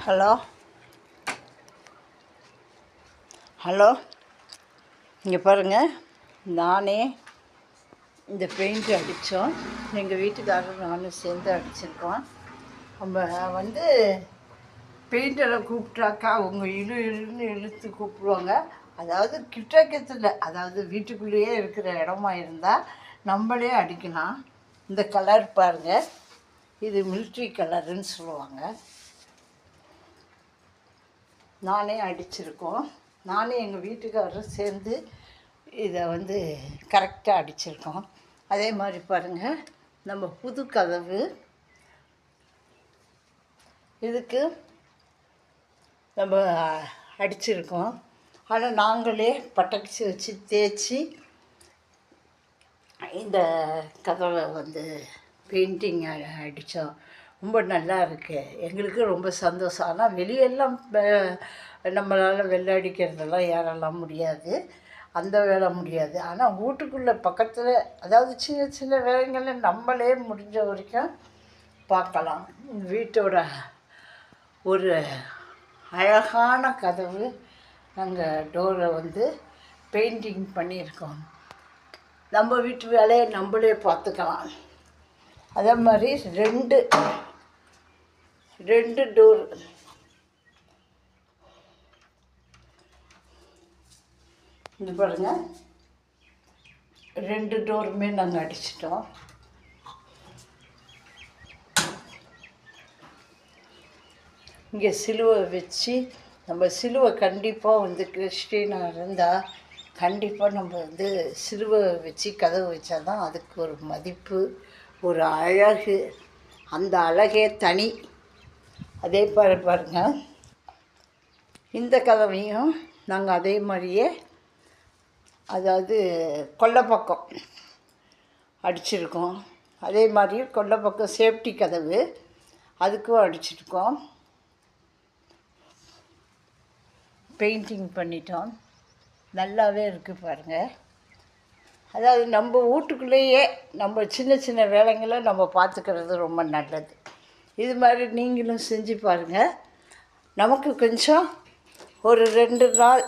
Hello hello இங்கே பாருங்கள், நானே இந்த பெயிண்ட் அடித்தோம். எங்கள் வீட்டுக்காரரும் நானும் சேர்ந்து அடிச்சிருக்கோம். நம்ம வந்து பெயிண்டரை கூப்பிட்டாக்கா அவங்க இழுன்னு இழுத்து கூப்பிடுவாங்க. அதாவது கிட்டக்கத்தில், அதாவது வீட்டுக்குள்ளேயே இருக்கிற இடமா இருந்தால் நம்மளே அடிக்கலாம். இந்த கலர் பாருங்கள், இது மிலிட்ரி கலருன்னு சொல்லுவாங்க. நானே அடிச்சிருக்கோம். நானே எங்கள் வீட்டுக்காரரும் சேர்ந்து இதை வந்து கரெக்டாக அடிச்சிருக்கோம். அதே மாதிரி பாருங்கள், நம்ம புது கதவு இதுக்கு நம்ம அடிச்சிருக்கோம். ஆனால் நாங்களே பட்டக்சி வச்சு தேய்ச்சி இந்த கதவை வந்து பெயிண்டிங் அடித்தோம். ரொம்ப நல்லா இருக்குது, எங்களுக்கு ரொம்ப சந்தோஷம். ஆனால் வெளியெல்லாம் நம்மளால் வெள்ளை அடிக்கிறதெல்லாம் ஏறலாம் முடியாது, அந்த வேலை முடியாது. ஆனால் வீட்டுக்குள்ளே பக்கத்தில், அதாவது சின்ன சின்ன வேலைங்களை நம்மளே முடிஞ்ச வரைக்கும் பார்க்கலாம். வீட்டோட ஒரு அழகான கதவு நாங்கள் டோரை வந்து பெயிண்டிங் பண்ணியிருக்கோம். நம்ம வீட்டு வேலையை நம்மளே பார்த்துக்கலாம். அதே மாதிரி ரெண்டு டோர், இது பாருங்கள், 2 டோருமே நாங்கள் அடிச்சிட்டோம். இங்கே சிலுவை வச்சு, நம்ம சிலுவை கண்டிப்பாக வந்து கிறிஸ்டினாக இருந்தால் கண்டிப்பாக நம்ம வந்து சிலுவை வச்சு கதவு வச்சா தான் அதுக்கு ஒரு மதிப்பு, ஒரு அழகு. அந்த அழகே தனி. அதே பாருங்கள், இந்த கதவையும் நாங்கள் அதே மாதிரியே, அதாவது கொல்லைப்பக்கம் அடிச்சிருக்கோம். அதே மாதிரி கொல்லைப்பக்கம் சேஃப்டி கதவு, அதுக்கும் அடிச்சிருக்கோம். பெயிண்டிங் பண்ணிட்டோம். நல்லாவே இருக்குது பாருங்கள். அதாவது நம்ம வீட்டுக்குள்ளேயே நம்ம சின்ன சின்ன வேலைங்களை நம்ம பார்த்துக்கிறது ரொம்ப நல்லது. இது மாதிரி நீங்களும் செஞ்சு பாருங்கள். நமக்கு கொஞ்சம் ஒரு 2 நாள்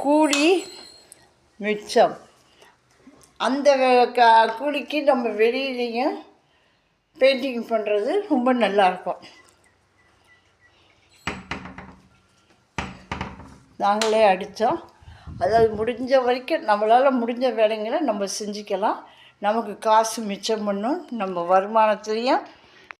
கூலி மிச்சம். அந்த கூலிக்கு நம்ம வெளியிலையும் பெயிண்டிங் பண்ணுறது ரொம்ப நல்லாயிருக்கும். நாங்களே அடித்தோம். அதாவது முடிஞ்ச வரைக்கும் நம்மளால் முடிஞ்ச வேலைங்களை நம்ம செஞ்சுக்கலாம். நமக்கு காசு மிச்சம் பண்ணும், நம்ம வருமானத்துலேயும்